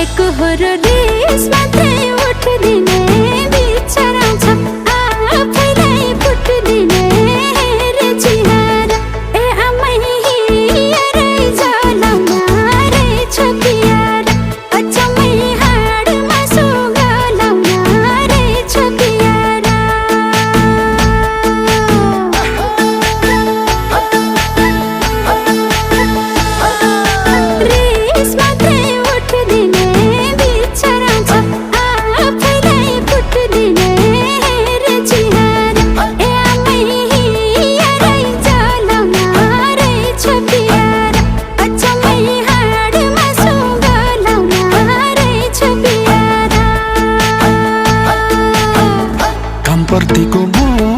एकहोरो रिस मात्रै उठ्दिने बिचरा छ आफैलाई फुट्दिने रे चिहार ए आमै हिँडै जलाउन रहेछ प्यार अचम्मै हाडमा सुगलाउन रहेछ प्यार रिस मात्रै उठ्दिने बिचरा छ आफैलाई फुट्दिने रे चिहार ए आमै हिँडै जलाउन रहेछ प्यार अचम्मै हाडमा सुगलाउन रहेछ प्यार कामप्रतिको मोह